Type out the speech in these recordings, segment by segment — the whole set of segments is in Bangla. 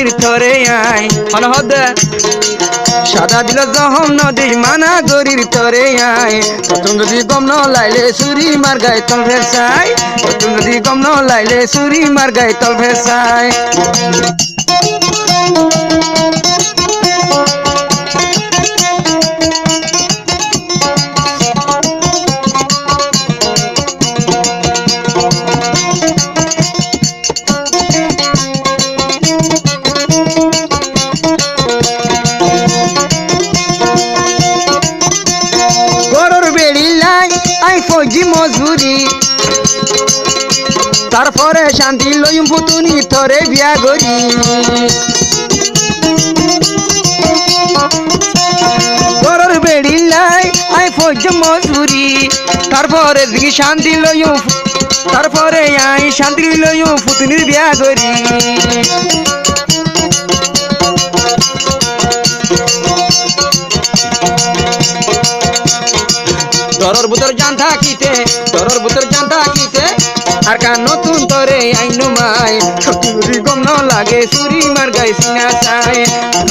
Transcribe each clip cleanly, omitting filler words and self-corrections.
গরির তরে আই অনহদ সাদা দিল জহম নদী মানা গরির তরে আই তখন যদি গম ন লাইলে সুরি মার গায়ে তল ভেসাই তখন যদি গম ন লাইলে সুরি মার গায়ে তল ভেসাই ফৌজি মজবুরি তারপরে শান্তি লইম পুতুনি তরে বিয়া করি গরর বেড়ি লাই আই ফৌজি মজবুরি তারপরে দিকে শান্তি লইম তারপরে আই শান্তি লইম পুতুনির বিয়া করি তরর বুতর জান থাকিতে আর কান নতুন তরে আইনো মাই যদি গম ন লাগে সুরি মার গাই সিনা চাই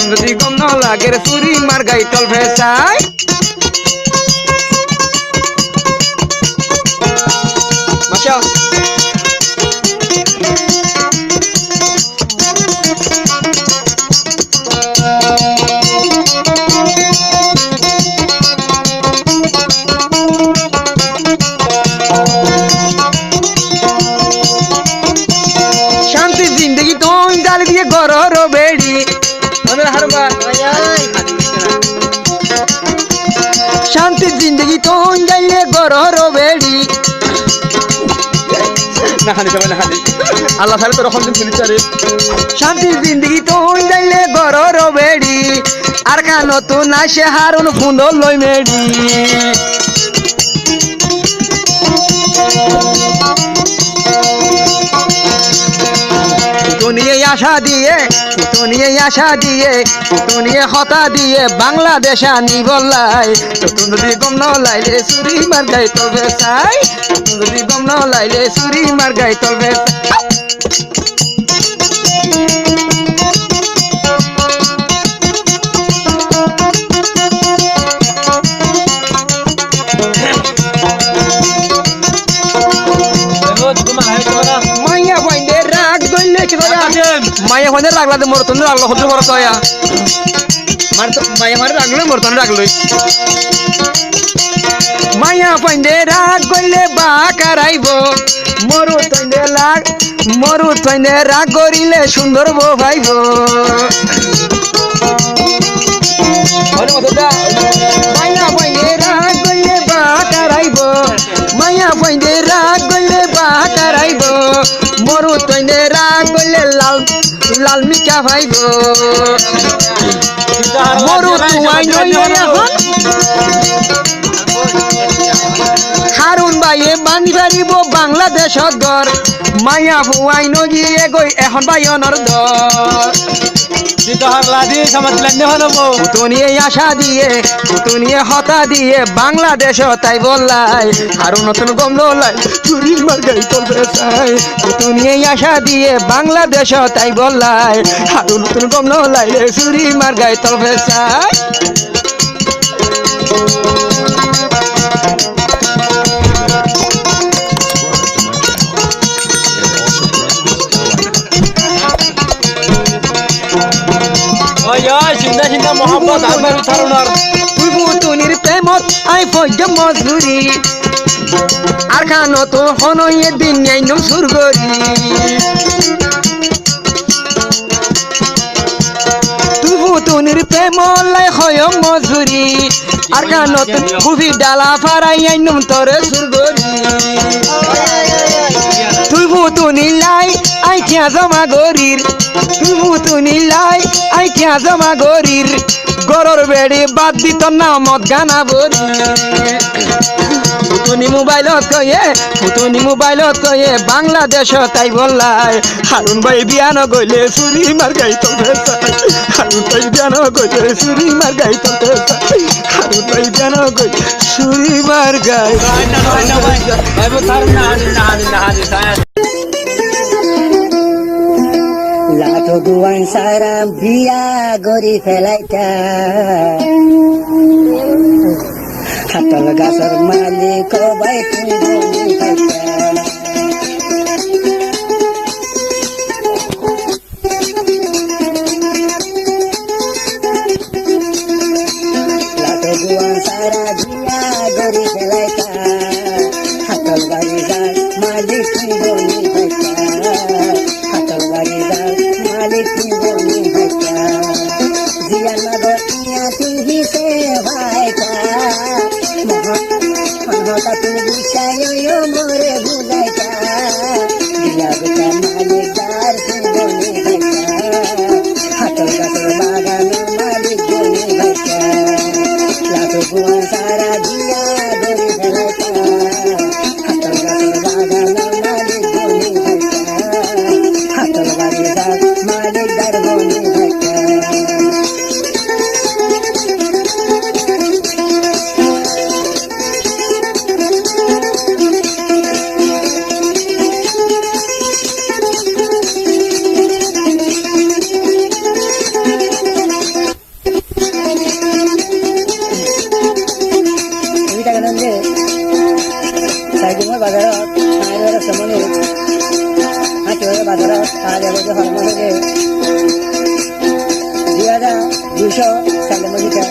যদি গম ন লাগে সুরি মার গাই তল ভেসাই মাশা जिंदगी तो डाल दिए गौरव बेड़ी शांति जिंदगी तो जाइए गौरव बेड़ी আল্লাহ তাহলে তো রকম দিন ফিরে শান্তি জিন্দগি তো যাইলে গরর বেড়ি আর কা নতুন আসে হারুন ফুন্দর লই মেড়ি দুনিয়ে হতা দিয়ে বাংলাদেশ আনি বললাই নতুন যদি গম ন লাইলে সুরি মার গাই তলবে চাই নতুন যদি গম ন লাইলে সুরি মার গাই তলবে মাইয়া বইনে রাগ দইলে কি মাইয়া বইনে রাগলাতে মরতন রাগলো হতে বড় তয়া মাইয়া মারে রাগলো মরতন রাগলই মাইয়া বইনে রাগ গইলে বা কারাইব মরু তইনে রাগ করিলে সুন্দর বউ ভাইব মাইয়া বইনে রাগ গইলে বা কারাইব মাইয়া বইনে রাগ গইলে বা কারাইব মরু তইনে রাগ গইলে লাল মিঠা ভাইব মরু তুয়াই নইলে এখন হারুন বাইয়ে বান্ধি পারিব বাংলাদেশত ঘর মাইয়া ফুয়াই নগিয়ে গই এখন বাইয়নৰ দর পুতুনিয়ে আশা দিয়ে পুতুনিয়ে হতা দিয়ে বাংলাদেশ তাই বললাই আরো নতুন গম লাই চুরির মার গাই তলবে চাই পুতুনিয়ে আশা দিয়ে বাংলাদেশ তাই বললাই আরো নতুন গম লাইলে চুরি মার গাই তলবে চাই চিন্তা মোহাম্মদ আহমেদ থারুনার তুই পুতুনির প্রেমত আই ফজম মজুরি আর খানো তো হনয়ে দিন আইনম সুরগরি তুই পুতুনির প্রেম লাই হয়ম মজুরি আর খানো তো কুফি ডালা ফারাই আইনম তোরে সুরগরি তুই পুতুনি লাই আই কিয়া জমা গরির তুই পুতুনি লাই আই কিয়া জমা গরির গরর বেড়ি বাদ দিত না মদ গানা বরি পুতুনি মোবাইলত কয়ে বাংলাদেশ তাই বললাই হারুন ভাই বিয়ানো গইলে চুরি মার গাই তলতে চাই হারুন ভাই বিয়ানো গইলে চুরি মার গাই তলতে চাই হারুন ভাই বিয়ানো গইলে চুরি মার গাই লাখ গুয়ান সারা বিয়া গড়ি ফেলাইতা হাতল গাছর মালিক বাই গুয়ান সারা বিয়া গড়ি ফেলাইতা হাতল গাড়ি গাছ মালিক বনি হাতল গাড়ি গাছ মালিক বনি জিয়া নগর ইয়া তুই সে ভাইটা মহা তুমি বিষয় মোরে বুঝাইতা জিয়া বেটা মালিক দার বনি হাতল গাছের বাগান মালিক বনি গুয়ান সারা দিয়া গড়ি ফেলাইতা হাতল গাছের বাগান মালিক বনি হাতল বাড়ি গাছ মালিক দার বনি বাজারত আইরের সামনে আচরে বাজারত আজ আগে হরমোনে 2200 সালের মধ্যে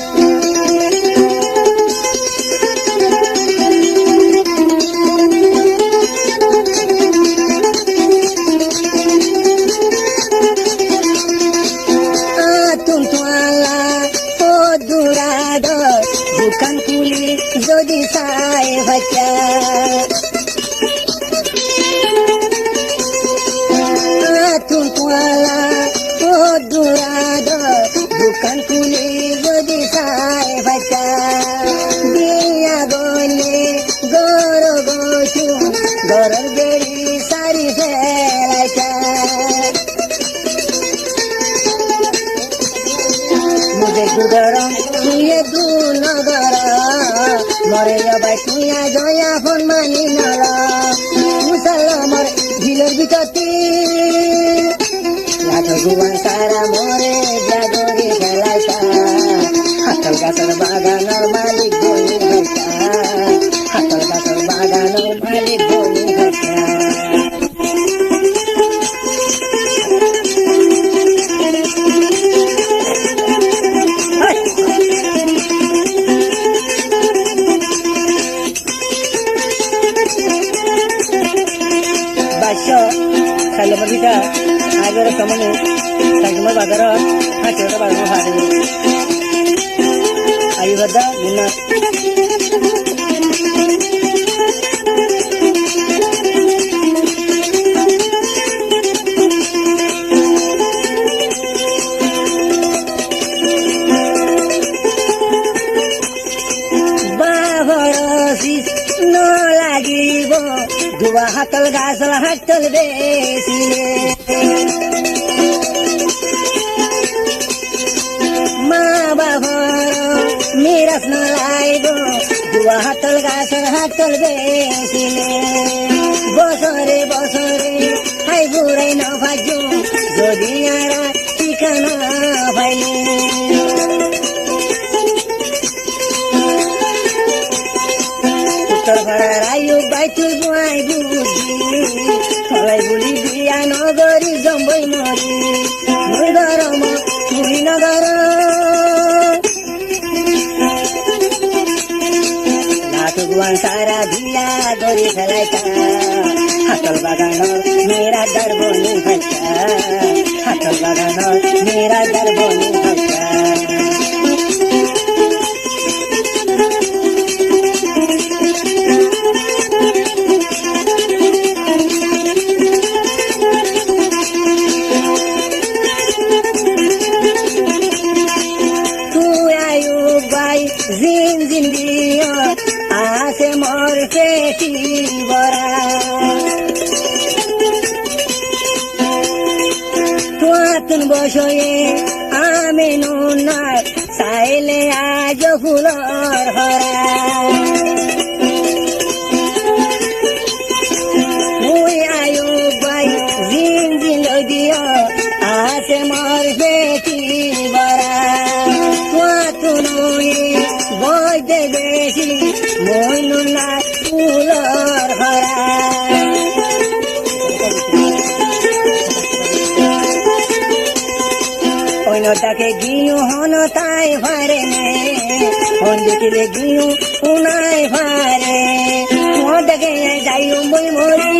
bukan kulit jadi saya baca atun kuala oh durado bukan kulit jadi saya baca dia gole goro gochu goror beri sari felaita मुझे गुदरम ये दू नगर मरे बाई तुया जया फोन मानी नला मुसलमर ঝিলের ভিতরতে লাঠ গুয়ান সারা মরে জাগরে ফেলাইতা হাতল গাছের বাগানের মালিক বনি হইতা হাতল গাছের বাগানের মালিক বনি হইতা সালে মধ্যে আগের সামনে সাইকেল বাজারত হাঁচিয়ে বাজার হারে আয়ু বাদা গুনা লাগিব দুয়া হাতল গাছল হাতল বেশিলে মা বাবার মিরাস নলাইব দুয়া হাতল গাছল হাতল বেশিলে বছরে বছরে হাই বুড়াই না ভাজো যদি আরা ঠিকানা পাইলে রায়ু বাইতুল বুয়াই বুঝি ফলাই বুলি বিয়া নগরী জম্বই মরি মুই গরম মুই নগর লাট গুয়ান সারা দিয়া গড়ি ফেলাইতা হাতল বাগানর মেরা দার বনি ভাইতা হাতল বাগানর মেরা দার বনি ভাইতা জিন জিন্দিও আসে মোর পেটি বরা তুয়াতুন বসয়ে আমি নুনার চাইলে আজ ফুলর হরা মুই আয়ু বাই জিন জিন দিও আসে না ফুলর ভরা অন্যটাকে গিয়ে হন তাই ভারে নে হন দেখিলে গিয়ে উনাই ভারে মোটাকে যাইও মই মরি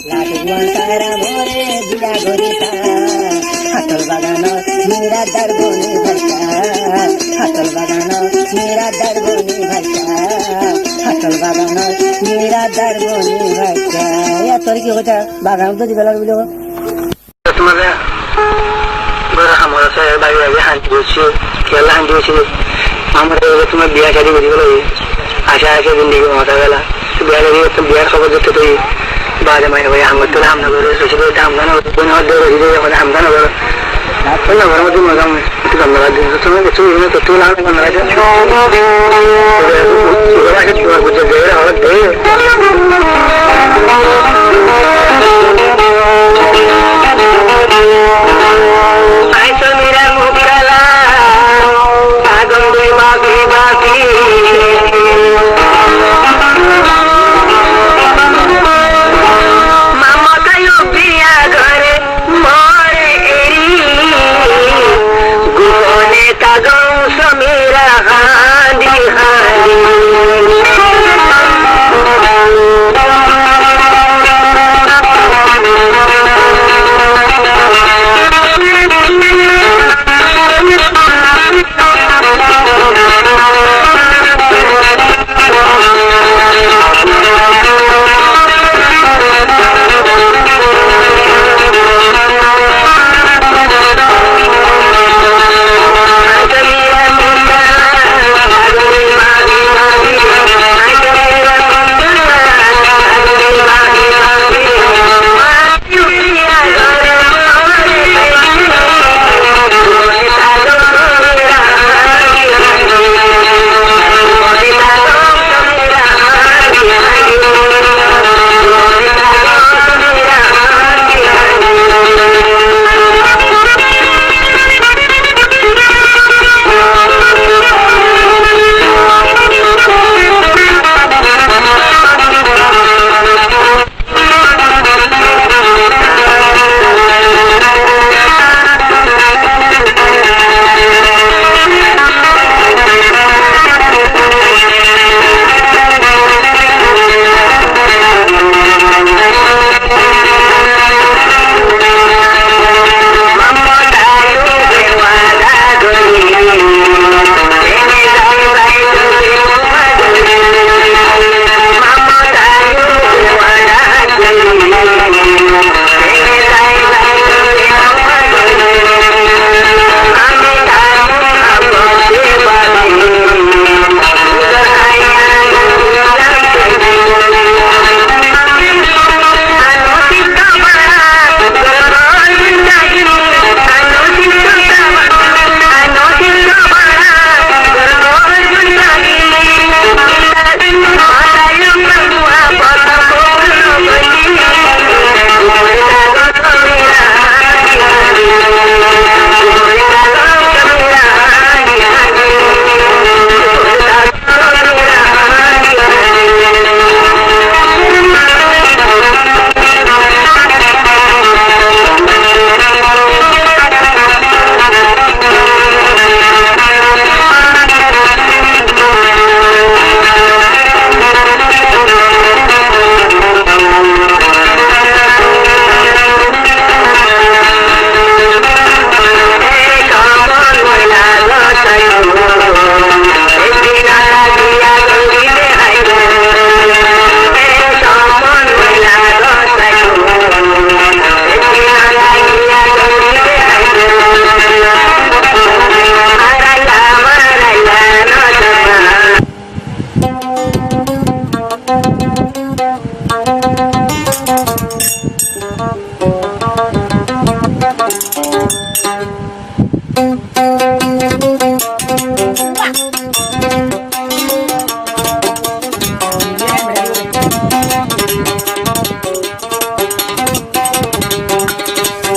লাগুয়ান তারা মরে বিয়া গরিতা হাতল বাগান মেরা দরবনি ভরতা হাতল বাগান মেরা দরবনি ভরতা হাতল বাগান মেরা দরবনি ভরতা या তোর কি কথা বাগান তো দিবেলা বলো তোমাদের বড় আমার সাথে বাইরে বাইরে হাঁটি বসছি খেলা হাঁটি বসছি আমরা তোমার বিয়া শাড়ি বুঝি বলো আশা আছে জিন্দিগি মাথা বেলা বিয়া শাড়ি বিয়ার খবর দিতে তুই বাজে মাই ভাই আমার তো হামলা করে শ্বশুর হামলা না বোন হাতে রসিদে আমাদের হামলা না করো না ঘরের মধ্যে মজা একটু ধন্যবাদ দিন তোমার কিছু তো লাভ করা আছে তোমার বুঝে দেয় হঠাৎ দেয়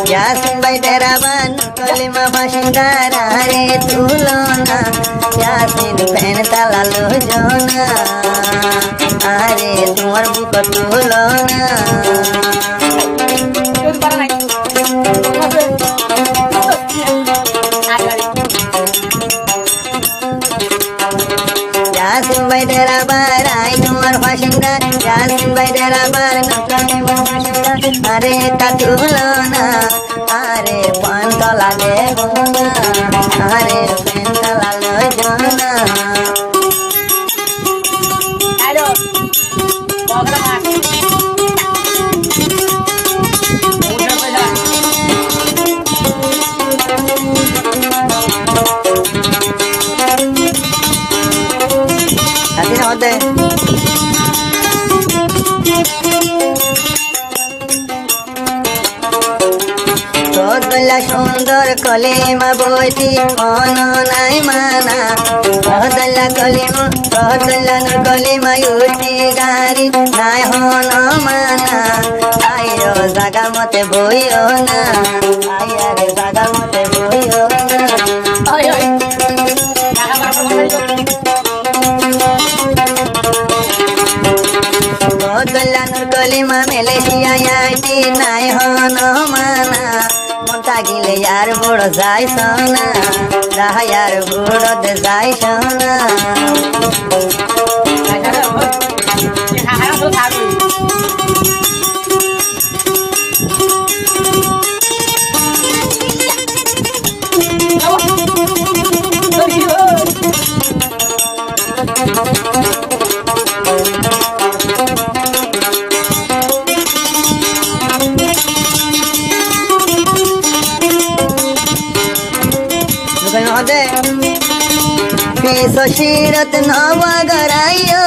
यासिन भाई तेरा बन कलिमा बाशिंदा रे तुलना यासिन ফ্যান চালালো জনা আরে তোমার বুক তুলো না Yasin by Derabar, I know our Washington. Yasin by Derabar, Are Katulona, Are Pantala Devona, Are Pentala Lojona. Hello, así no te Rodla সুন্দর কলিমা বইতি অননাই মানা রদলা কলিমা ইউটি গারি নাই হন মানা আইরো জাগা মতে বইও না আইয়ারে জাগা মতে বইও না ওই ওই Rodlanur kolima Malaysia yati nai hono mana monta gile yar bodo jai sona dah yar bodo de jai sona Sosirat navagarayo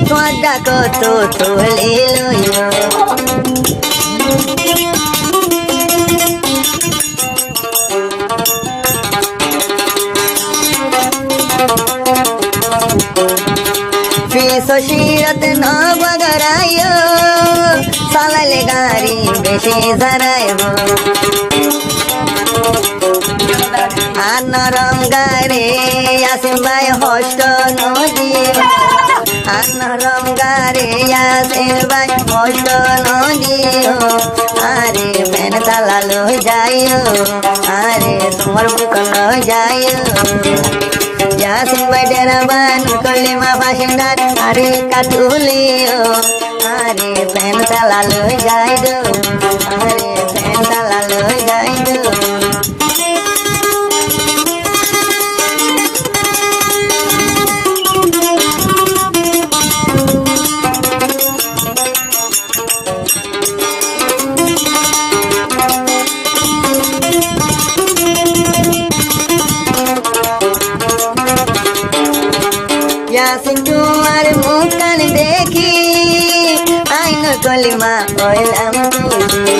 Swada koto tuliloyo Sosirat navagarayo Salale gari beshi zarayo Anarangare Yasimbai hosto nodi Anarangare Yasimbai hosto nodi Are pen talalo jayo Are tumar bukalo jayo Yasimbai deraban kolima fashindan Are katulio Are pen talalo jayo Are pen talalo jayo Yasin tumar mukan dekhi aino kolima oilam tuji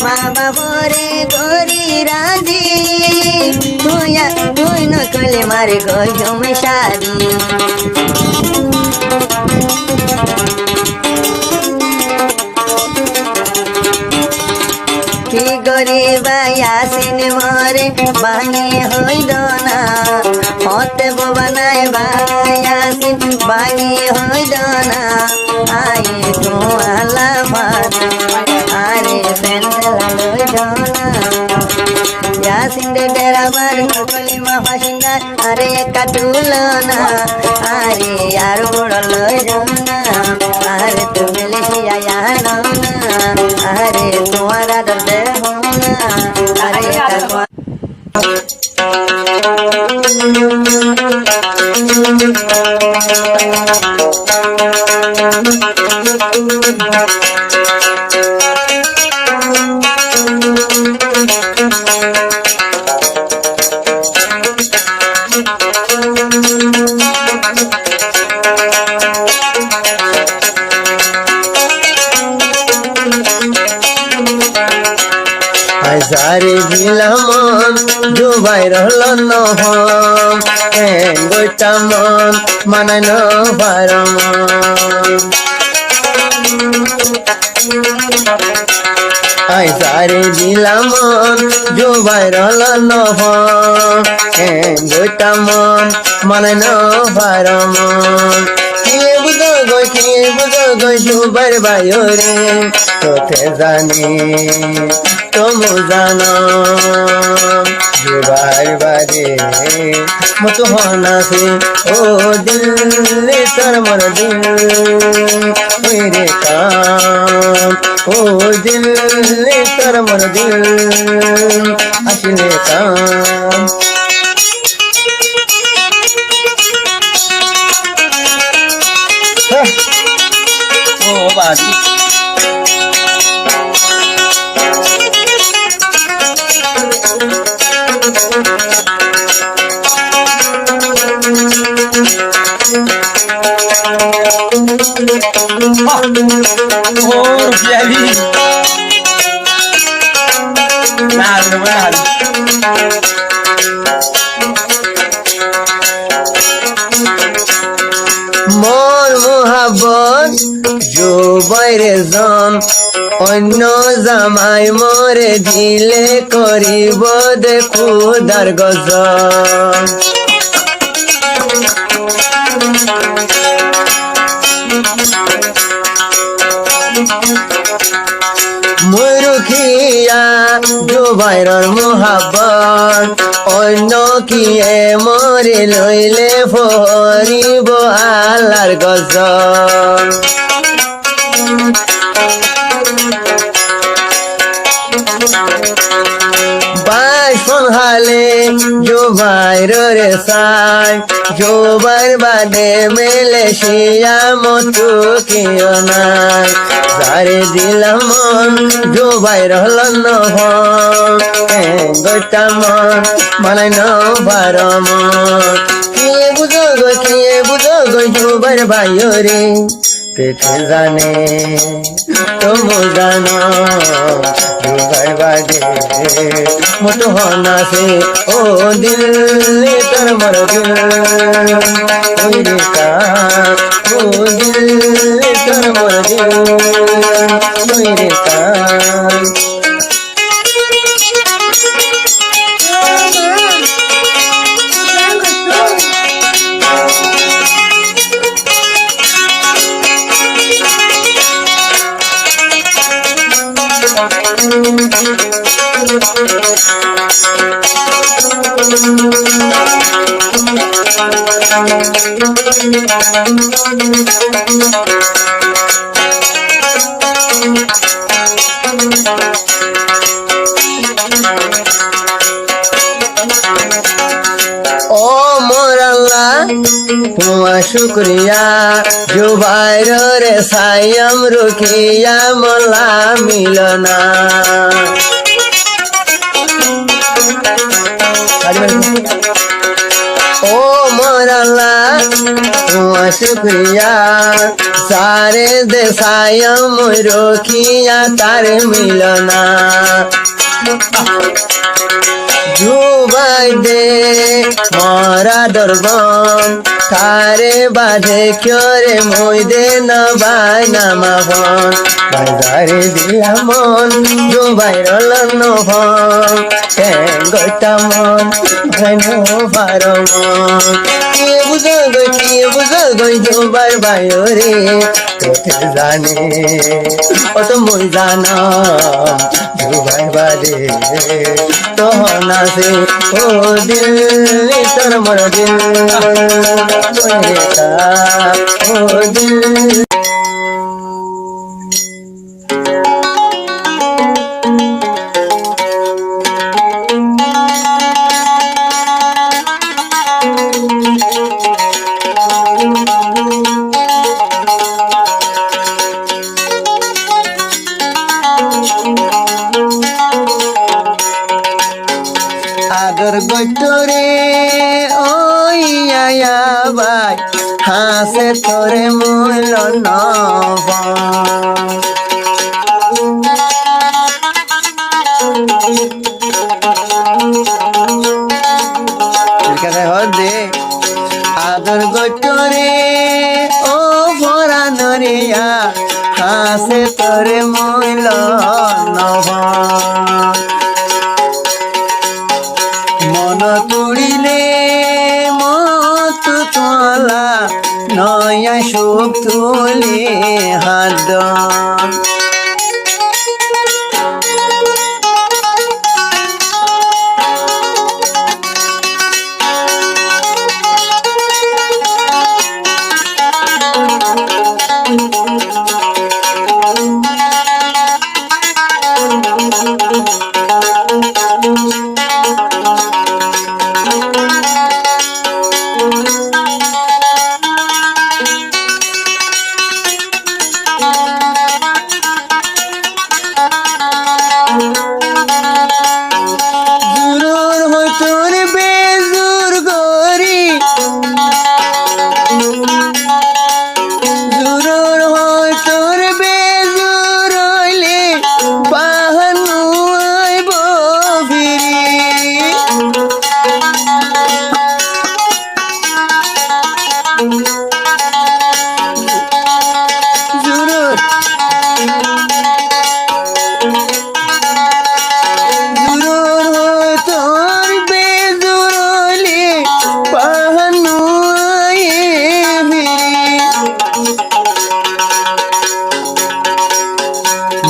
ma babore gori raji tuino kolimar gojum shadi কি গরিবা ইয়াসিন মরে বাঙে হইল না হতে বানাই ইয়াসিন বাঙে হইল না আই তোমালা আরে পেন্ডলা লইল না ইয়াসিন দে ডেরাবার কলিমা ফাসিঙ্গার আরে কাটুল না আরে আর বড় লইল না আরে তুমি লিখিয়া জানো না আরে তোমার আদর দেহ না আরে হাজারে দিলামন ডুবাই রহল নহম এন গইটা মন মানাই নপারম আই সারে দিলাম মন জুবাই রল নহন গোটা মন মানে নভার মন কে বুঝো গই জুবাই বায়রে তোতে জানি তোমু জানো জুবাই বাদে মতো হনাসে ও দিল তোর মন দিল মেরে কাম ও দিল তোর মন দিল আসলে কাম ও বাদি Oh, Bialy. Nah. মোর মোহাবত জুবাইরে জন অন্য জামাই মোরে দিলে করিব দেখু দার গজন মুরুখিয়া জুবাইরর মোহাবত অন্য কিয়ে মরে লইলে ফরিব আল্লাহর গজন বাইশন হালে জুবাইরর সাই জুবাইর বাদে মেলে শিয়া মতো কেউ নাই সারে দিলাম মন জুবাইর হল নহন গোটা মন মানে নভার মন কে বুঝো গই জুবাইর বায়রে পেটে জানে তোমু জানো জুবাইর বাদে মতো হনাসে ও দিল তোর মর দিল ওই রে কাম ও দিল তোর মর দিল ওই রে কাম ও মোর আল্লাহ তোমার শুক্রিয়া জুবাইর রে সাইম রুখিয়া মোলা মিলনা ও মোর আল্লাহ তোমার শুক্রিয়া সারে দে সাইম রুখিয়া তার মিলনা জুবাই দে মরা দরবন তারে বাঁধে ক্যরে মই দে নবাই নামাবন বাজারে দিলাম মন জুবাই রল নহন গোটা মন ভাই নভার মন কে বুঝো গই জুবাই বায়রে তোতে জানে অত মই জানা জুবাই বাদে তো নাসে ও দিল তোর মর দিল ও দিল আদর গইতরে ওই আয়া ভাই হাসে তোরে মূল নব দে আদর গইতরে ও ভরা নরিয়া হাসে তোরে মইল নভ মন তুড়িলে মত তোলা নয়া সুখ তুলি হাত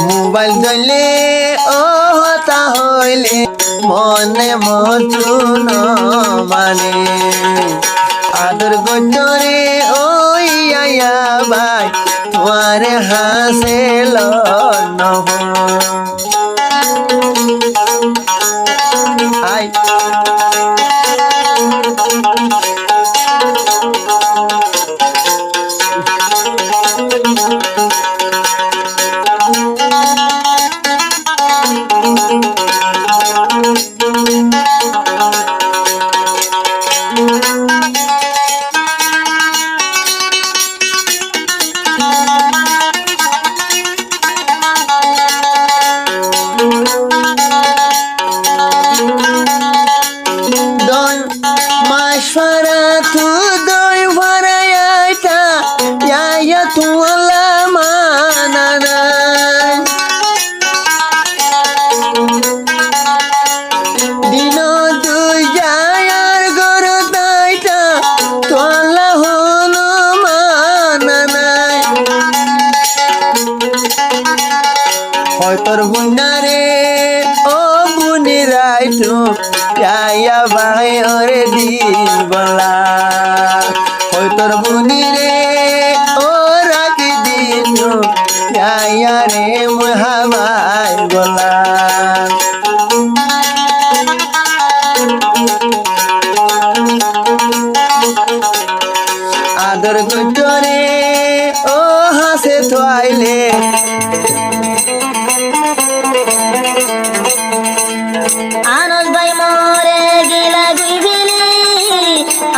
মোবাইল ধরলে ও হতা হইলে মনে মতুন মানে আদর গজরে ওই আয়া ভাই তোমার হাসে নব আই তোর বুনারে ও বুনি রাইটু যাইয়া ভাই ওরে দিন বলা ওই তোর বুনি রে ও রাখি দিন যাইয়া রে মহাবাই বলা আদর গুজরে ও হাসে থাইলে আনস ভাই মোরে গিলা গুইবিলি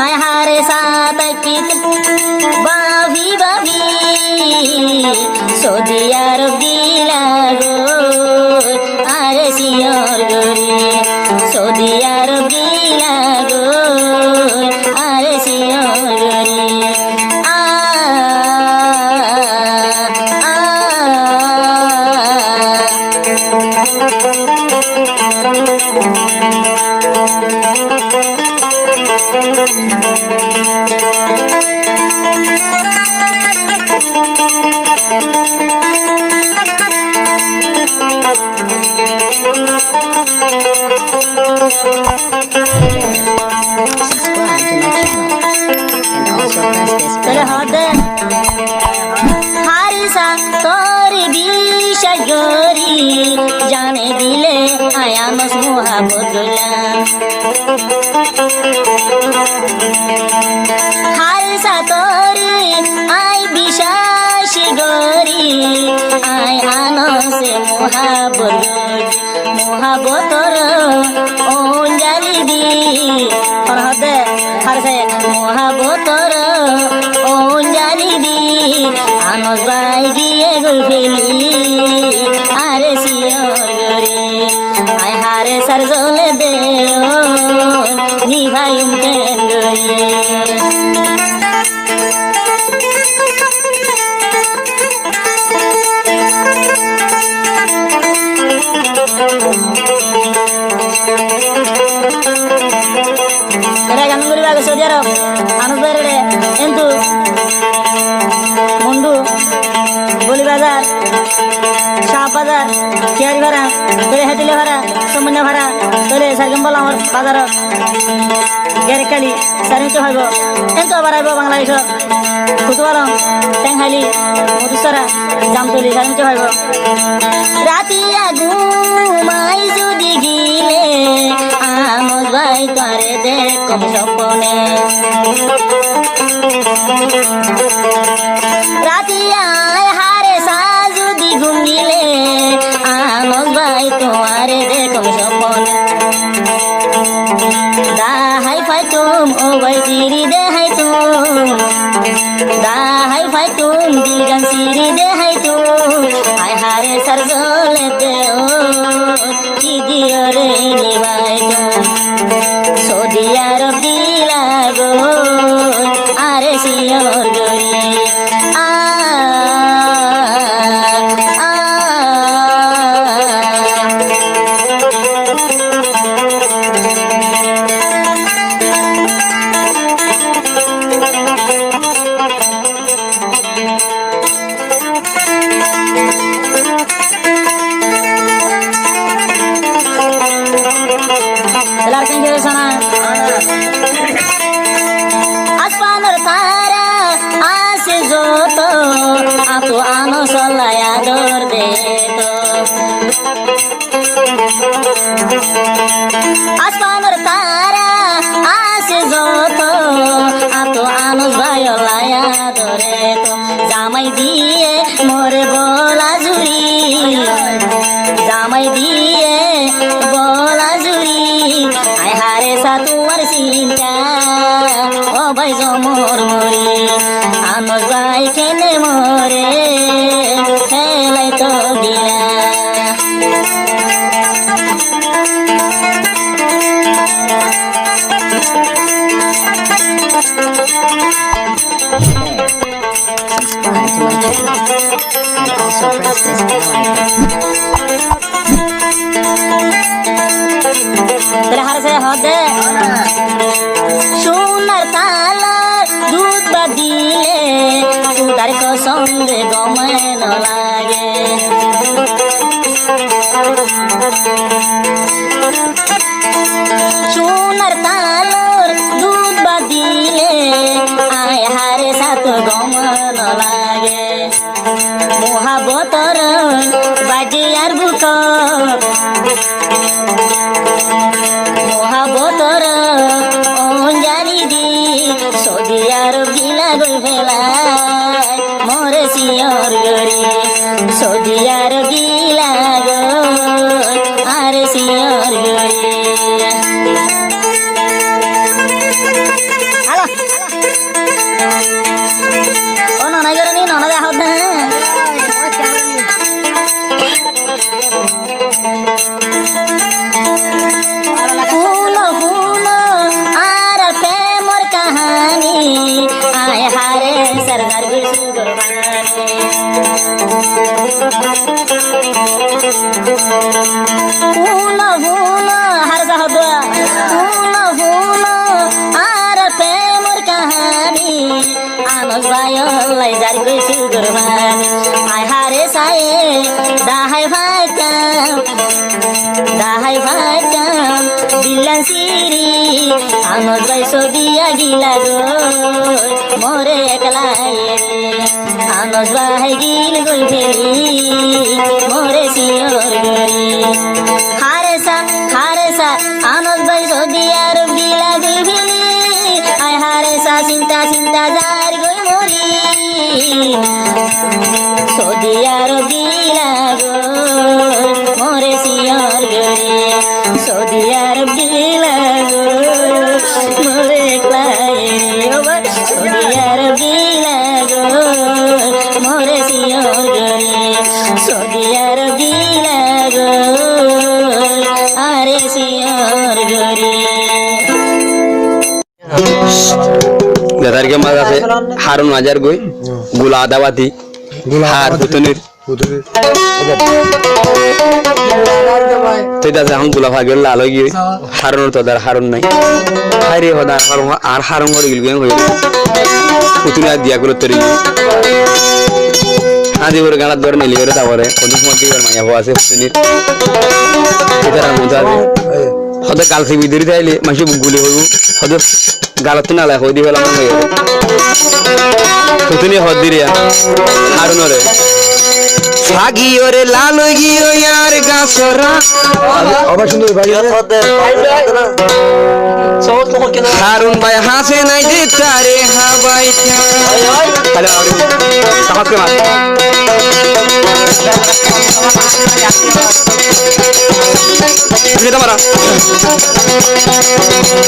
আয় হারে সাত কিত বাবি বাবি সৌদি আরব গিলা গো আরে সিয়র গরি সৌদি আরব গিলা গো আরে সিয়র গরি হারিসা তোর বিষয় গরি জানে দিলে আয়ামস মহাবদুল্লা হারিসা তোর আই বিশ্বাস গরি I আনসে মহাবতর Anjali the হরহদে হারসে মহাবতর Anjali the Anas by গিয়ে গই ফেলি আরে সিয়র গরে আই হারে সার জলে দে নিভাইম কেন গরে গাড়ি ভাড়া তোরে হেঁটিলে ভাড়া সমন্য ভাড়া তোরে সারগম বল আমার বাজার গেরেকালি সারিতে হইব এত বাড়াইব বাংলাদেশ কুতুয়ালম টেংহালি মধুসরা জামতলি সারিতে হইব রাতিয়া ঘুমাই যদি গিলে আমজ ভাই তারে দেখ কম সপনে রাতিয়া হারে সাজুদি ঘুমিলে আমজ ভাই তোমারে দেখ কম সপনে দাহাই ফাই তুম ও ভাই জিরি দেহাই তুম দাহাই ফাই তুম দিগান সিরি দেহাই তুম আই হারে সার জলে দে ও কি দিও রে নিবাই তুম সদিয়ার দিলা গো আরে সিওর গরি আ আসমানের তারা আসে যত আপু আনো সলাই আদর দে তো আসমানের তারা আসে যত আপু আনো ভাই আদরে তো জামাই দিয়ে মোরে বলা জুড়ি জামাই দিয়ে বলা জুড়ি আই হারে সা তোমার চিন্তা ও ভাই জমর মরি আমার ভাই কেনে মরে খেলাই তো গিলা Subscribe to my channel and also press this bell icon. तेरे हार से होदे सोनार तालार दूध बदिले उदार को संगे गमे न लागे सोनार तालार दूध बदिले आय हारे साथ गमे न लागे मोहब्बतर बाजे यार बुको মোহাবতর অঞ্জালি দি সদিয়ার গিলা গই ফেলাই মরে সিয়র গরি সদিয়ার গিলা গই আরে সিয়র গরি হ্যালো ও ননা গরনি ননা দেখা হত না ফুলো ফুলো আর প্রেমর কাহানি আয় হারে সরদার বিশু গুরবানি ফুলো ফুলো হার সাহদা ফুলো ফুলো আর প্রেমর কাহানি আনস ভাই যার বিশু গুরবানি আয় হারে সায়ে দাহাই ভাইকাম দিলান সিরি আমার ভাই সদিয়া গিলা গো মোরে একলাই আমার ভাই গিল গই ফেলি মোরে সিওর গরি হারেসা আমার ভাই সদিয়ার গিলা গই ফেলি আয় হারেসা চিন্তা যার গই মরি সদিয়ার গিলা গো মোরে সিয়র গরি সদিয়ার গিলা গো মোরে একলাই সদিয়ার গিলা গো মোরে সিয়র গরি সদিয়ার গিলা গো আরে সিয়র গরি দাদারকে মাঝে আছে হারুন হাজার গই গুলা আদাবাতি হার পুতনির তুই দাদা এখন গুলা ভাগের লাল হয়ে গিয়ে হারুন তো দার হারুন নাই হাইরে হদার হারুন আর হারুন করে গিল গই পুতনি আর দিয়া করে তরি আজি ওর গাড়াত ধরে নিলি ওরে তারপরে কদুক মধ্যে এবার মাইয়া হওয়া আছে শুনির এটার মধ্যে আছে হতে গালসি বিদুরি চাইলে মাসি গুলি হইব হতে গালত না লাই হই দি হলাম হয়ে তুমি হদ দিরিয়া হারুনরে সাগি ওরে লাল গিও ইয়ার গাছরা অবাক সুন্দর ভাই হারুন ভাই হাসে নাই যে তারে হাবাই হ্যালো তামাক মার তোমারা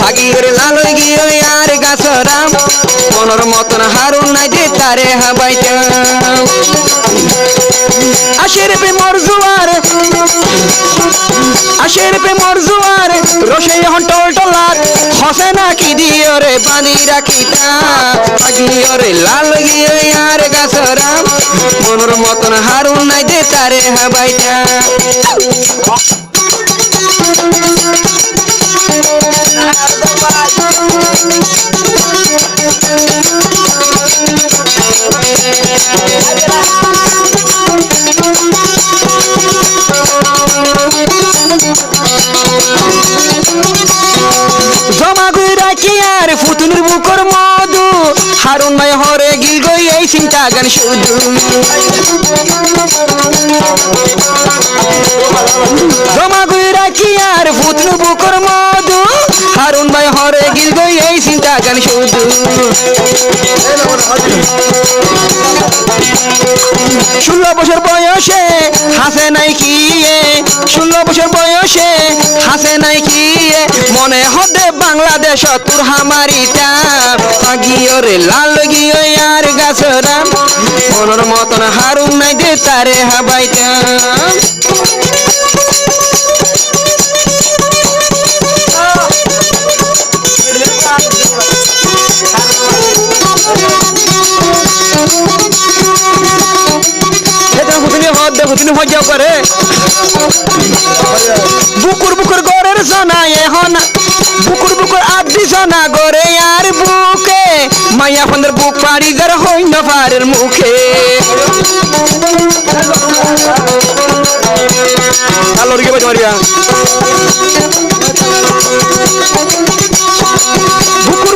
সাগি ওরে লাল গিও ইয়ার গাছরা মনের মতন হারুন নাই যে তারে হাবাইতা আশের পে মরজুয়ার রসে এখন টলটলার হসে না কি দিও রে বাঁধি রাখিতা গিও রে লাল গিও আর গাছরা মনের মতন হারুন নাই দে তারে হাবাইতা জমা গুই রাখি আর ফুতুনির বুকর মধু হারুন ভাই হরে গিল গই এই চিন্তা গান শুধু জমা গুই রাখি আর ফুতুনির বুকর মধু হারুন ভাই হরে গিল গই এই চিন্তা গান শুধু 16 বছর বয়সে হাসে নাই কি 16 বছর বয়সে হাসে নাই কি মনে হদে বাংলাদেশ তোর হামারিটা গিও রে লাল গিও আর গাছরা মনের মতন হারুন নাই দে তারে হাবাইটা করে বুকুর বুকুর গরের সোনা এখন বুকুর আদি সোনা গরে আর বুকে মাইয়া ফন্দের বুক পাড়ি যার হই না পারের মুখে আলোর কে বাজমারিয়া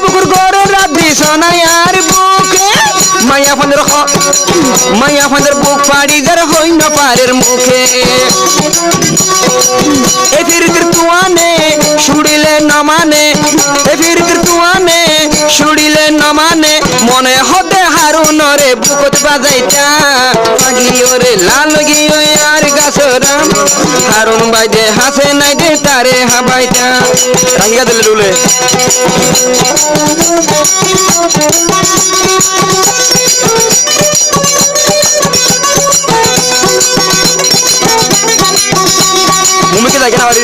বুকুর গরের আদি সোনা আর বুকে মাইয়া ফন্দের বুক পাড়ি যার হই না পারের মুখে এফিরিতির তুয়ানে শুড়িলে নমানে এফিরিতির তুয়ানে শুড়িলে নমানে মনে হতে হারুন রে বুকত বাজাইতা গিও রে লাল গিও আর গাছরা হারুন বাজে হাসে নাই দে তারে হাবাইতা রাঙ্গিয়া দিলে রুলে মুমিকে দেখে না বাড়ি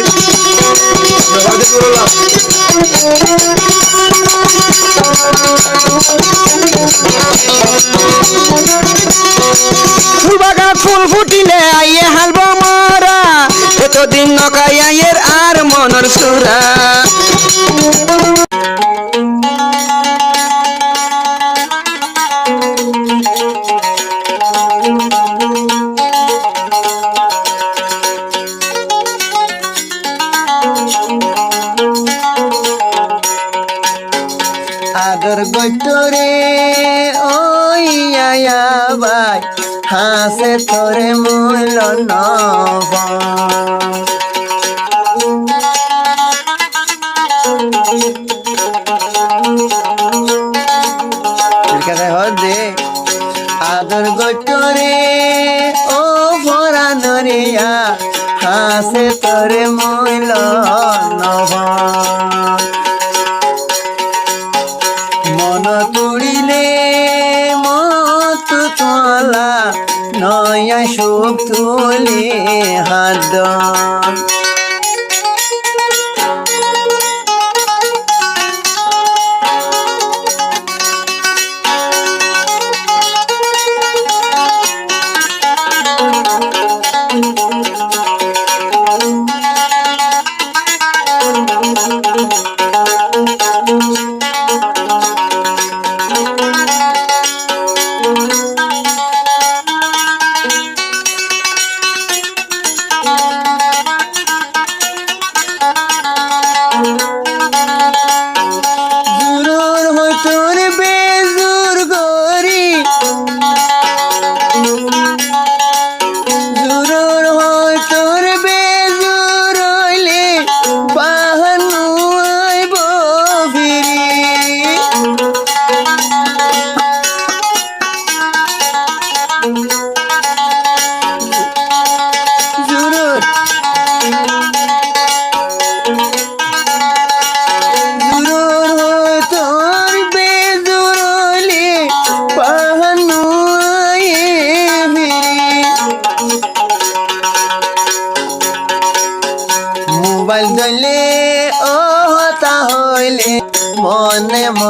ফুল বাগান ফুল ফুটিলে আইয়ে হালব মরা এতদিন নকাই আইয়ের আর মনের সুরা আদর গইতরে ওই আয়া ভাই হাসে তোরে মূল নব হদে আদর গইতরে ও ভরা নরিয়া হাসে তোরে মূল নব মন তুড়িলে মত তোলা নয়া সুখ তুলে হাত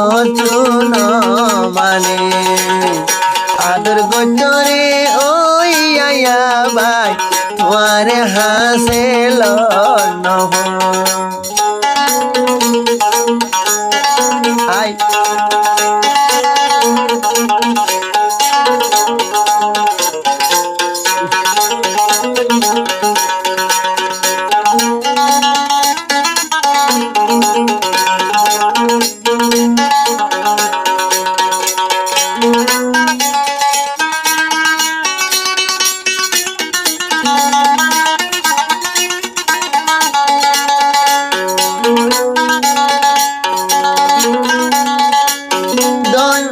নতুন মানে আদর গোচরে ওই আয়া ভাই তোমার হাসেল নহ I Don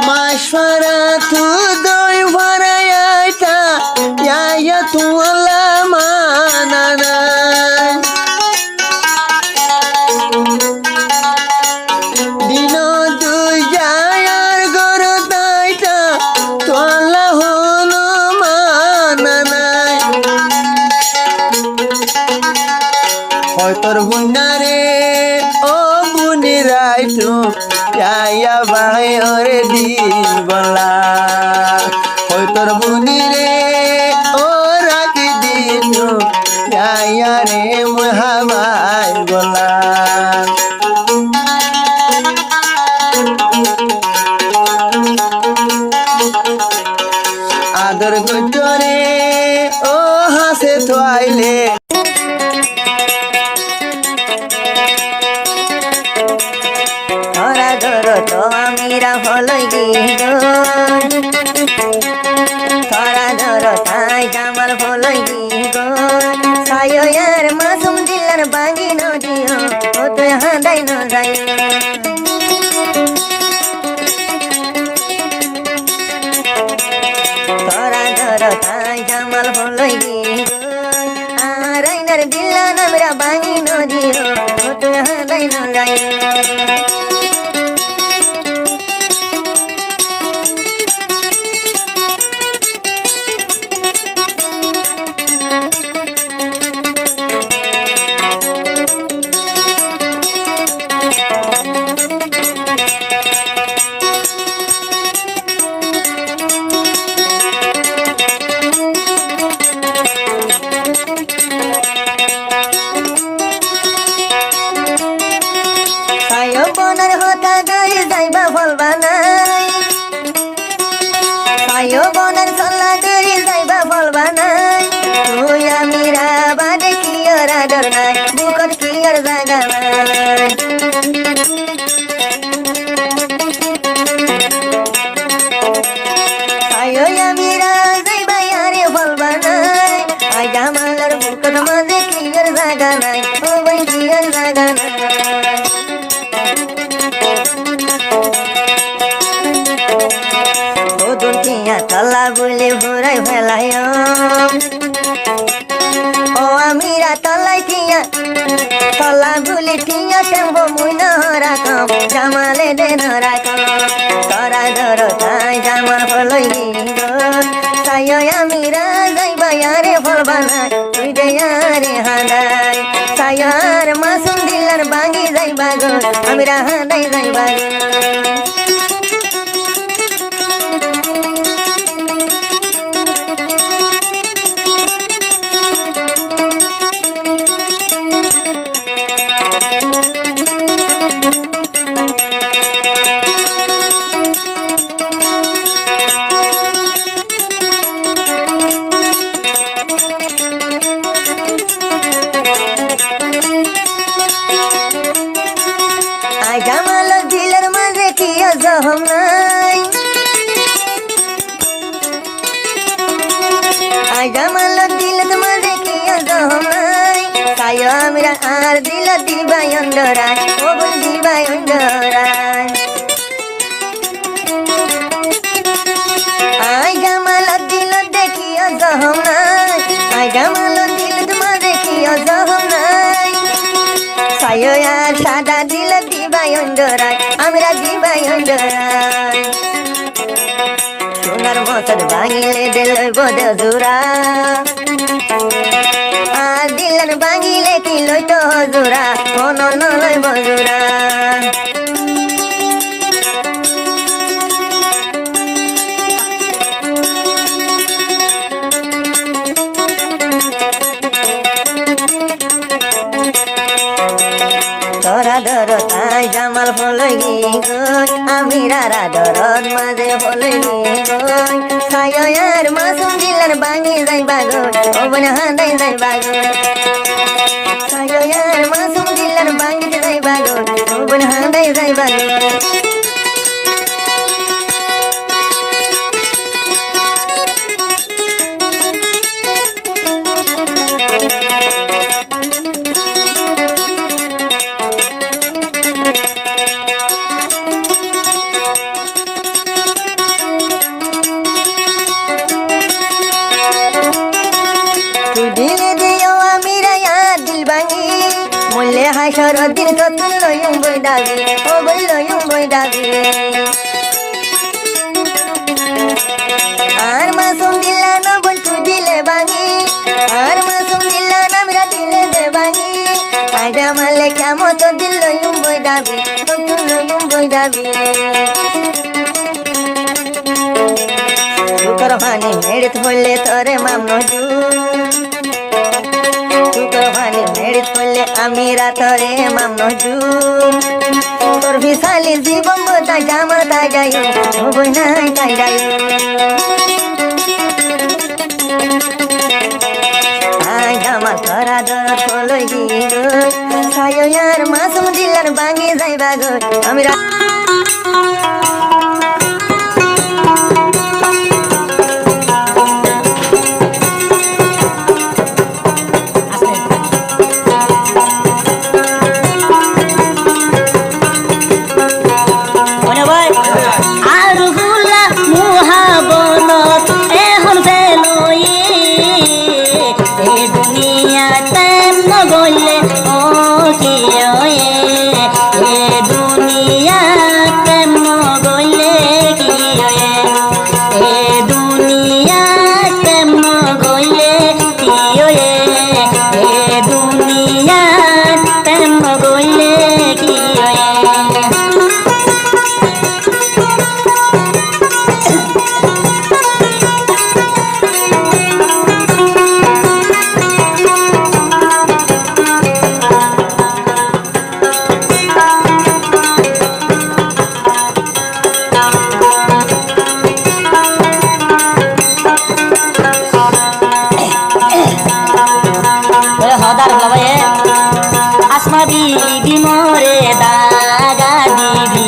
masfara tu doi varayata ya tu la manana dino tu jayar goro taita tu la hono manana hoy tor bundare o bunirai tu ya ভাই ওরে দিন বলা ওই তোর বুনি রে ও রাখি দিন ya রে মহাবাই বলা আদর গোচরে ও হাসে তোয়াইলে ধরা ধরো তো আমিরা হলই গো ধরা ধরো তাই জামাল হলই গো সায়য়ার মাসুম দিলার বাঙ্গি নদিও ও তো হাঁদাই ন যাই ধরা ধরো তাই জামাল হলই গো আর আইনার দিল্লা নামরা বাঙ্গি নদিও ও তো হাঁদাই ন যাই বনের হতা গই যাইবা ফলবা নাই আয়ো বনের চলা গই যাইবা ফলবা নাই তুই আমিরা বাদে কি আর আদর নাই বুকত কি আর জায়গা নাই আয়ো আমিরা যাইবা আরে ফলবা নাই আই জামালার বুকত মাঝে কি আর জায়গা নাই ও ভাই কি আর জায়গা নাই তলা বলে ভরাই ফেলাই ও আমিরা তলাই টিয়া তলা বলে টিয়া কেমব মুই নহরা কম জামালে দে নরা কম তরা ধরো তাই জামাল ফলই গো তাই আমিরা যাইবা আরে ফলবা না তুই দে আরে হাঁদাই তাই আর মাসুম দিলার বাঙ্গি যাইবা গো আমিরা হাঁদাই যাইবা গো জহম নাই আই জামাল দিলত মাঝে কি জহম নাই তাই আমরা আর দিল দিবাই অন্ধরায় ও বল দিবাই অন্ধরায় আই জামাল দিল দেখি জহম নাই আই জামাল দিলত মাঝে কি জহম নাই তাই আর সাদা দিল দিবাই অন্ধরায় আমরা দিবাই অন্ধরায় সোনার মতন ভাঙিলে দিল বদ জোড়া আর দিলেন ভাঙিলে কি লইতো জোড়া কোন নলই বজোড়া হলই গই আমি রারা দরদ মাঝে হলই গই ছায়ার মাসুম দিলার বাঙি যাইবা গই ওবন হাঁদাই যাইবা গই ছায়ার মাসুম দিলার বাঙি যাইবা গই ওবন হাঁদাই যাইবা গই দিলে দিও আমি রায়া দিল ভাঙি মূল্যে হাসর দিন কতুল লয়ুম বই দাবি ও বই লয়ুম বই দাবি আর মাসুম দিলা না বল তু দিলে ভাঙি আর মাসুম দিলা না মেরা দিলে দে ভাঙি আইডা মালে কেমন তো দিল লয়ুম বই দাবি কতুল লয়ুম বই দাবি শুকর ভানি মেড়িত বললে তোরে মামনো জু ভানি মেড়িত বললে আমি রাতরে মামনো জু তোর বিশালি জীবন বোঝাই জামা তাই যাই বই নাই তাই যাই আই জামা করা দর হলই গই ছায়ার মাসুম দিলার বাঙি যাইবা গই আমি দিবি মোরে দাগা দিবি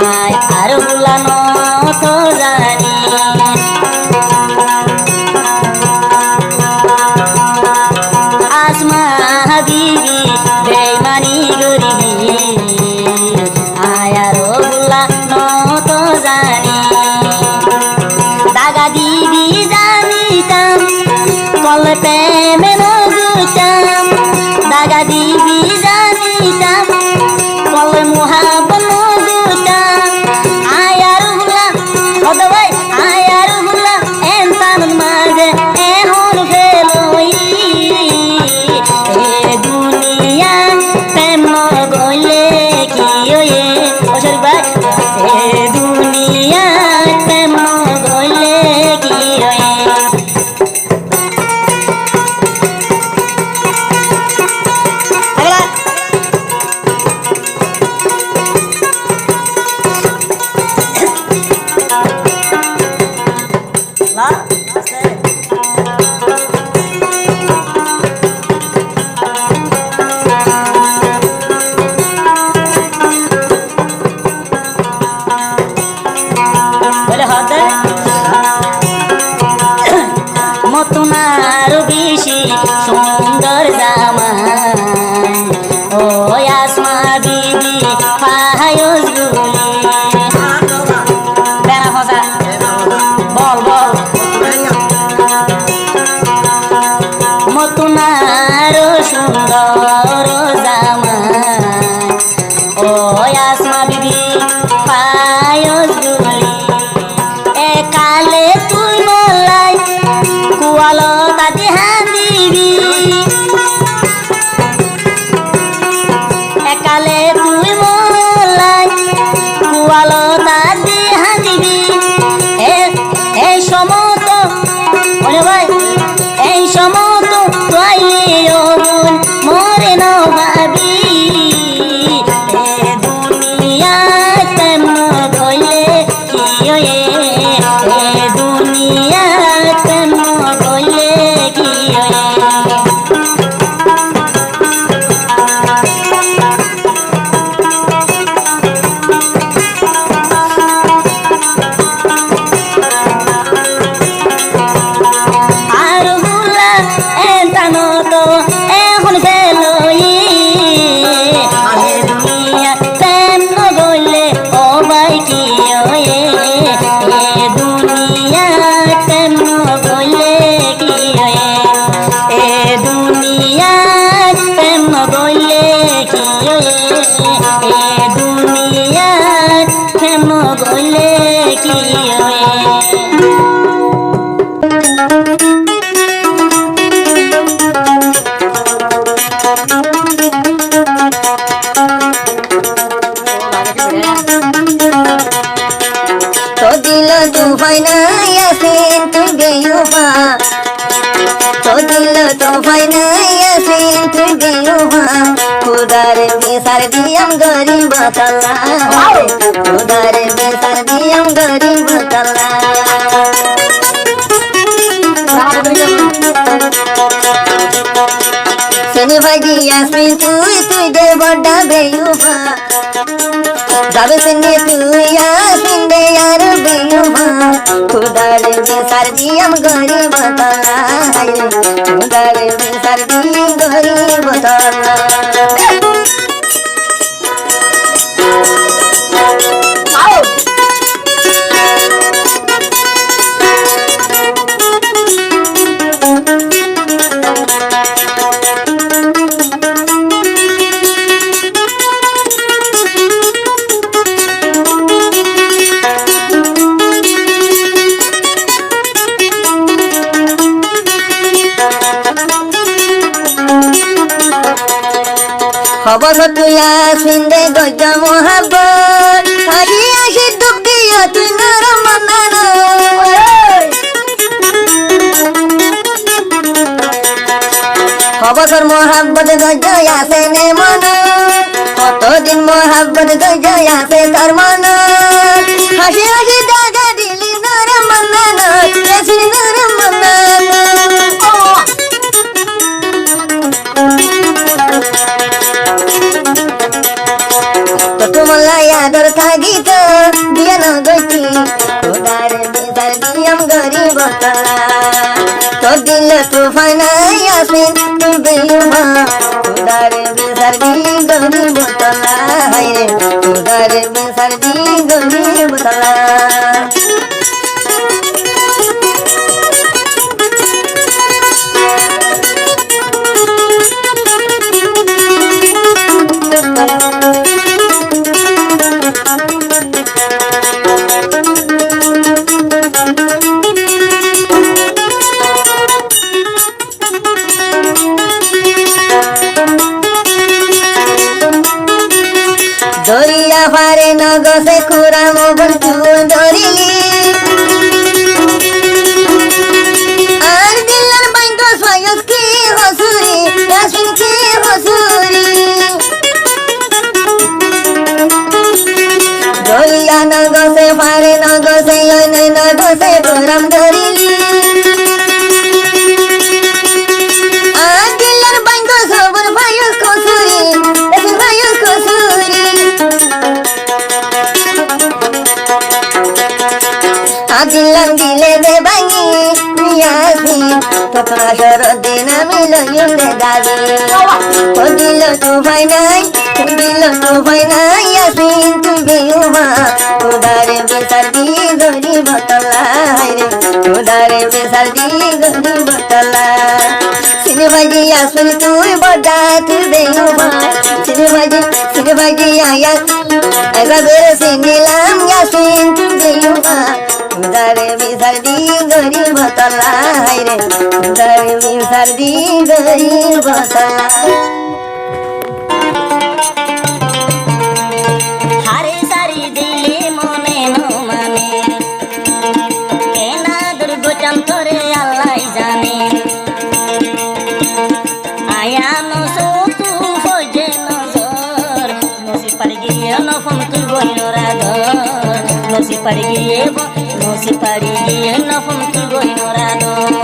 আয় আর বুলানো তো জানি আসমা দিবি বেমানি গরিবি আয় আর বুলানো তো জানি দাগা দিবি জানিতাম কলে প্রেমে নগুতাম দাগা দিবি জানিতাম কলে মুহাবন গুতাম আয়ার হুলা অদবাই আয়ার হুলা এনতান মাঝে এখন ফেলই এ দুনিয়া প্রেম গলে কি ওয়ে অসরি ভাই এ দুনিয়া প্রেম গলে কি ওয়ে আগলা তুফান ইয়াসিন তুই বেউফা তো দিল তুফান ইয়াসিন তুই বেউফা খুদার বেসার দিয়াম গরিব তাল্লা খুদার বেসার দিয়াম গরিব তাল্লা সিনে ভাজি ইয়াসমিন তুই দে বড়া বেউফা যাবে সিনে তুই ইয়াসমিন দে यार বেউফা খুদার বেসার দিয়াম গরিব তাল্লা খুদার বেসার দিয়াম গরিব তাল্লা খবর তুই আসিন দে গজ মোহাব্বত আজি আসি দুঃখিয়া তুই নরম মন খবর মোহাব্বত গজ আসে নে মন কতদিন মোহাব্বত গজ আসে তোর মন হাসি হাসি দাগা দিলি নরম মন এসি নরম মন यादर थागी तो दिया न गई खुदार बेसार दियम गरीब तला तो दिल तूफान यासिन तू बेयुफा खुदार बेसार दी गरीब तला हाय रे खुदार बेसार दी गरीब तला দরিয়া পারে নগসে খুরা মোবন তুই ধরিলি আর দিলার বাইঙ্গ সয়স কি হসুরি ইয়াসমিন কি হসুরি দরিয়া নগসে পারে নগসে নগসে খুরাম ধরিলি আর দিলার বাইঙ্গ সবর ভায়স খসুরি ভায়স খসুরি দিলাম দিলে দে ভাঙি ইয়াসি তোরা শরদিন আমি লইম দে দাবি ও দিল তুফাই নাই ইয়াসিন তুই বেউফা খুদারে বেসার দি গরিব তলা রে খুদারে বেসার দি গরিব তলা সিনে ভাজি ইয়াসমিন তুই বড়া তুই বেউফা সিনে ভাজি আয়া এরা বেরে সিনিলাম ইয়াসিন তুই বেউফা খুদারে বেসার দি গরিব তলা রে খুদারে বেসার দি গরিব তলা হারে সারি দিলে মনে ন মানে কেনা দুর্গোচন করে আল্লাহ জানে আয়া নসো তু ফজে নজর নসি পার গিয়ে নফম তুই বইনরা ধর নসি পার গিয়ে নফম তুই বইনরা ধর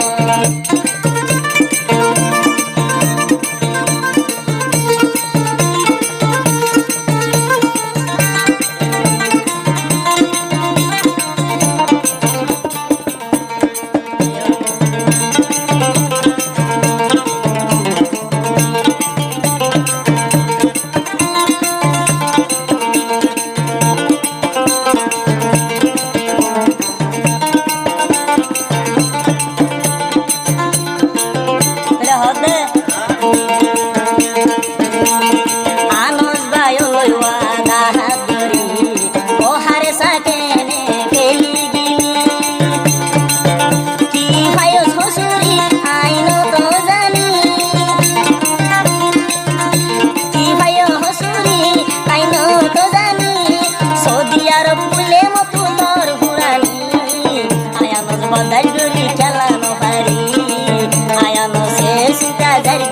দাড়ি খেলানো পারি আয়ানো সে সিতা দাড়ি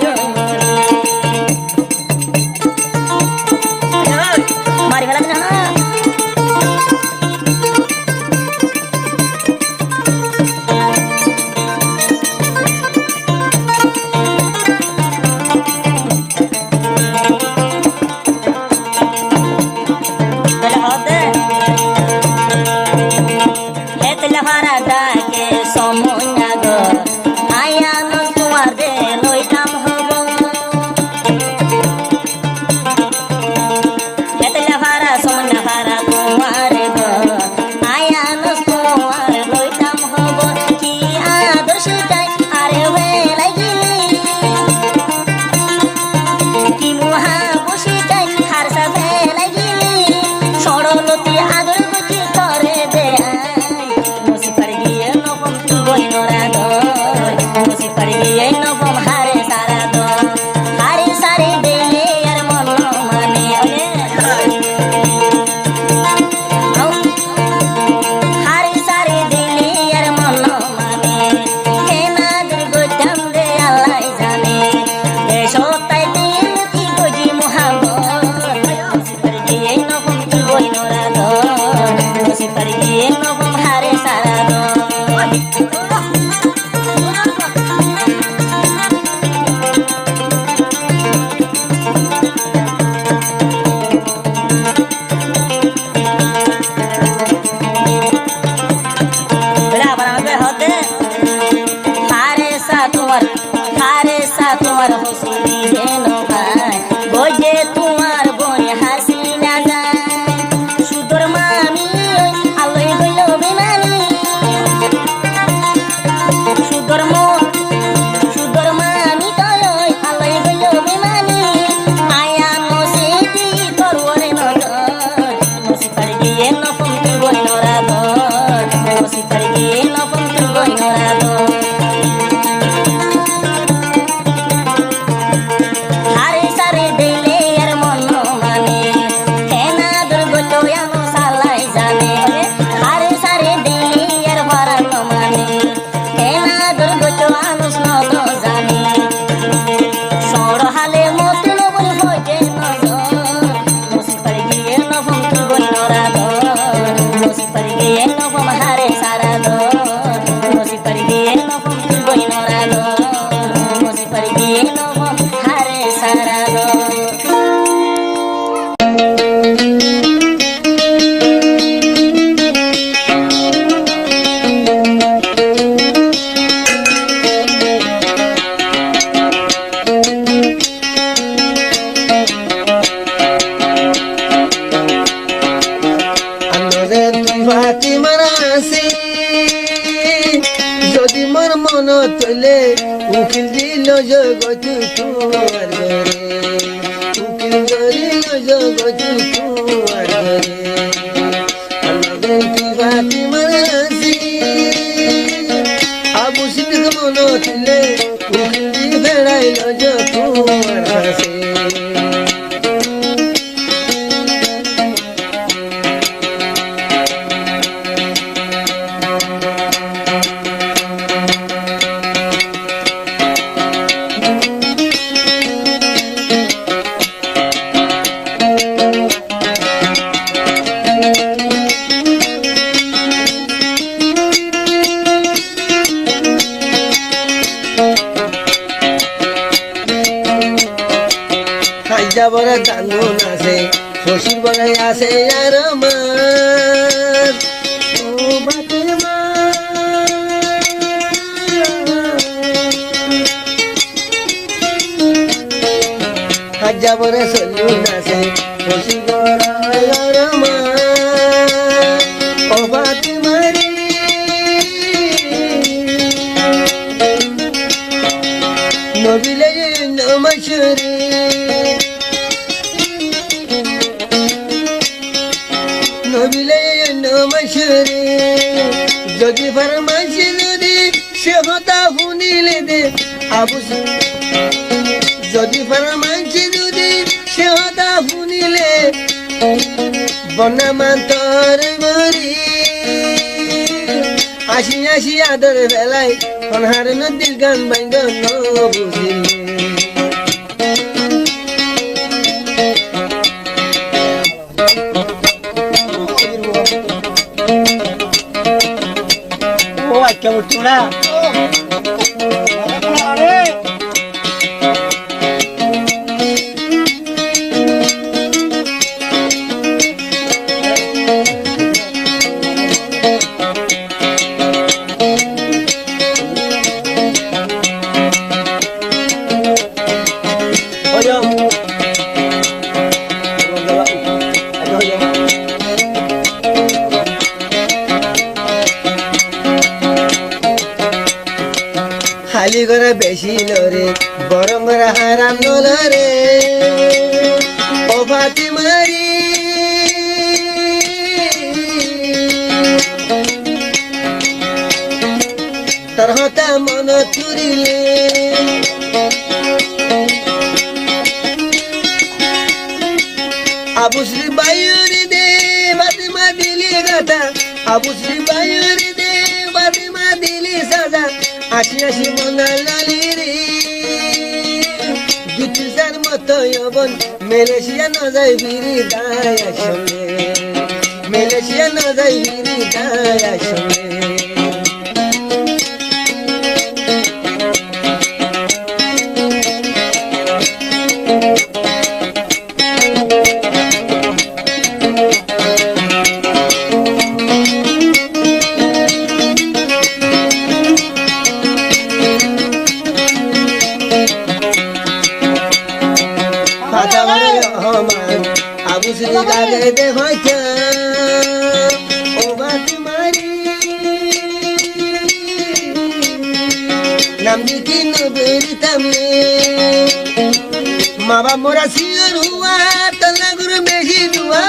মারি ফেলা না যদি মোর মন তলে উকিল দিল জগত তোমার ঘরে উকিল ধরিল জগত তোমার ঘরে আমাদের কি বাতি মারাসি আবু সিদ্দিক মন তলে উকিল দি বেড়াইল তোমার কাছে বড় কানুন আছে শ্বশুর বড়াই আছে আর আমার ও বাতের মা হাজা বড় সলুন আছে শ্বশুর বড়াই আর আমার ও বাতে মারি নবিলে নমস্কারে নবিলে নমস্কারে যদি ফরমাইছে যদি সে কথা শুনিলে দে আবু যদি ফরমাইছে যদি সে কথা শুনিলে বনামান্তর মরি হাসি হাসি আদর বেলায় অনহার নদীর গান বাইন্দ ন বুঝিলে ও আজকে উঠছো না খালি করে বেশি লরে গরম করে হারাম নলরে ও ফাতি মারি তোর হতা মন চুরিলে আবুশ্রী বায়ুরি দে বাতিমা দিলি গাতা আবুশ্রী বায়ুরি দে বাতিমা দিলি সাজা আশি আশি মনা লালি রে দুটিসার মতো যবন মালয়েশিয়া ন যাই ফিরি দায় আসলে মালয়েশিয়া ন যাই ফিরি দায় আসলে আবুশ্রী লাগে দে ভাইকা ও বাতি মারি নাম দিকি নবেরিতাম মা বাপ মোরা সিয়র হুয়া তলা গুরু বেশি দুয়া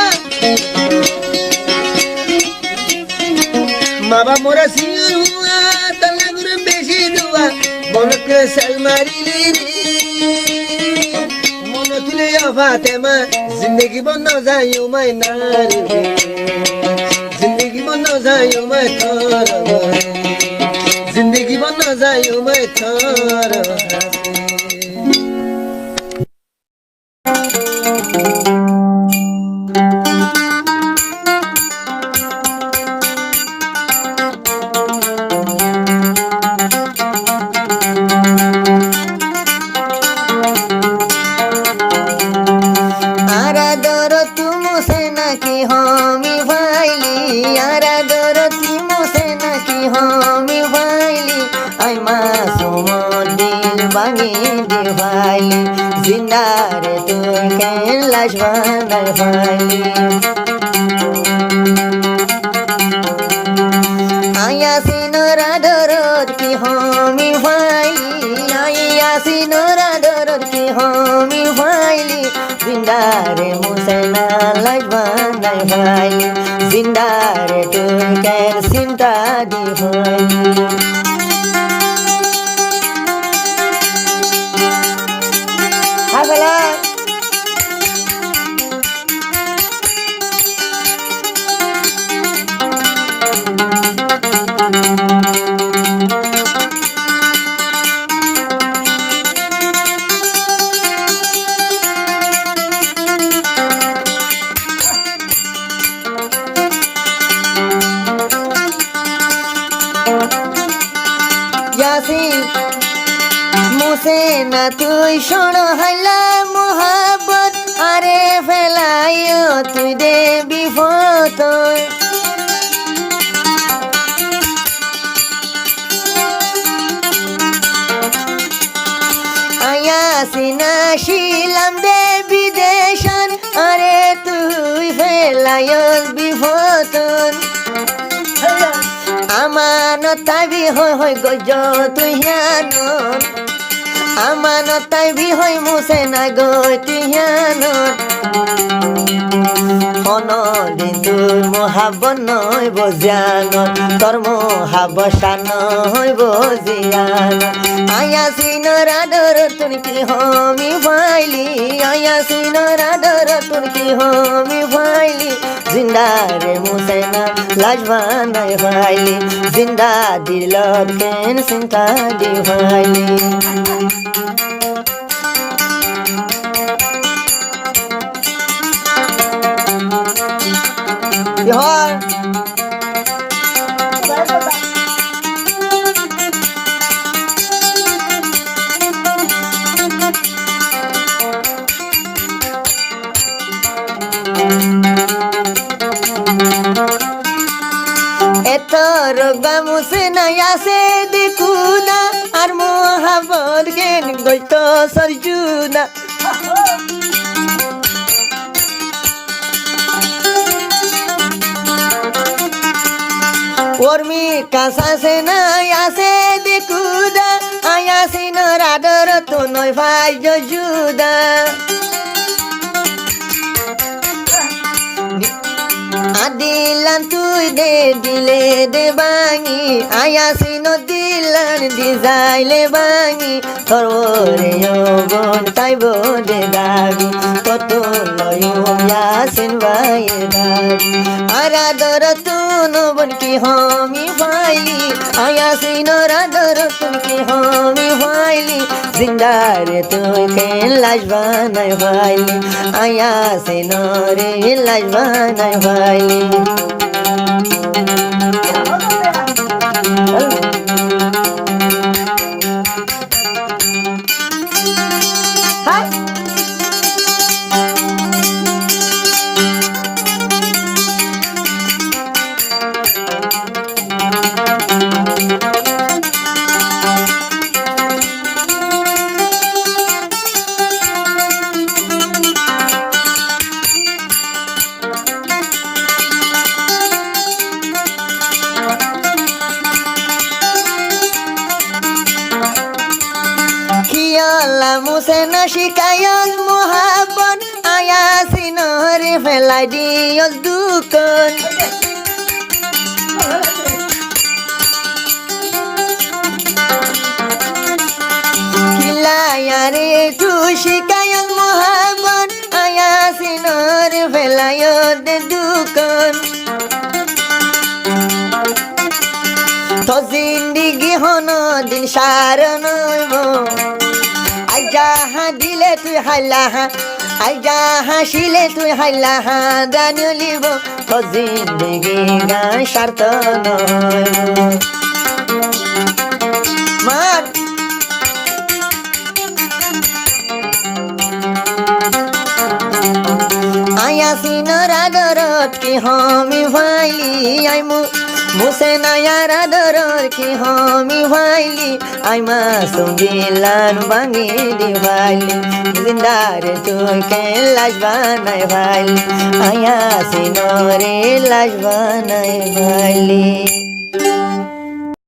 মা বাপ মোরা সিয়র হুয়া তলা গুরু বেশি দুয়া বনকে সেল মারিলি তুলে ফাতেমা জিন্দগি বন যায় मैं नारी जिंदगी बन যায় मैं थोर जिंदगी बन যায় मैं थोर जिंदारे तू के लाजवान भाई आया सिनोरा दरद की हामी भाई आया सिनोरा दरद की हामी भाई जिंदारे मुसना लाजवान भाई जिंदारे तू के सिंता दी भाई Agala Yasin মুসে না তুই শোনো হাইলা মোহাব্বত আরে ফেলাইও তুই দে বিপদ আয়াসিনা শিলাম দে বিদেশন আরে তুই ফেলাইও বিপদ আমানতাই বিহয় হয় গজ তুই জানন আমানতাই বিহয় মুছে না গৈ তুই জানন কোনদিন তোর মহাবন নয় বজিয়ান তোর মহাবসা নয় বজিয়ান আয়া সিনর আদর তুন কি হমি ভাইলি আয়া সিনর আদর তুন কি হমি ভাইলি জিন্দা রে মুসেনা লাজবান নাই ভাইলি জিন্দা দিল কেন চিন্তা দি ভাইলি বিহার এত রোগা মুসে নাই আছে দেখুনা আর মহাবত জ্ঞান গইত সরজুনা ওরমি কাঁচা সে নাই আছে দেখুদা আয়াসি নরাদর তো নয় ভাই জুদা আদিলান তুই দে দিলে দে বাঙি আয়াসি ন দিলান দি যাইলে বাঙি তোর রে বোন তাইব দে দাবি কত লয় ইয়াসিন ভাই দাবি আরাদর তুন বন কি হমি ভাইলি আয়াসি নরাদর তুন কি হমি ভাইলি জিন্দা রে তুই কেন লাজবানাই ভাইলি আয়াসি নরে লাজবানাই ভাইলি মুসে না শিকায়ত মহাবন আয়াসি নহরে ফেলাই দিয়স দুকন খিলায়ারে তু শিকায়ত মহাবন আয়াসি নহরে ফেলায়ত দুকন তো জিন্দিগি হন দিন সারন যাহা দিলে তুই হাইলাহা আই যাহা শিলে তুই হাইলাহা দানি লিব তো জিন্দগি না স্বার্থ নয় মার আয়াসি নরাদরত কি হমি ভাইলি আই মুসে নায়ার আদরর কি হমি ভাইলি আই মাসুম দিলান ভাঙি দি ভাইলি জিন্দারে তুই কে লাজবানাই ভাইলি আয়াসি নরে লাজবানাই ভাইলি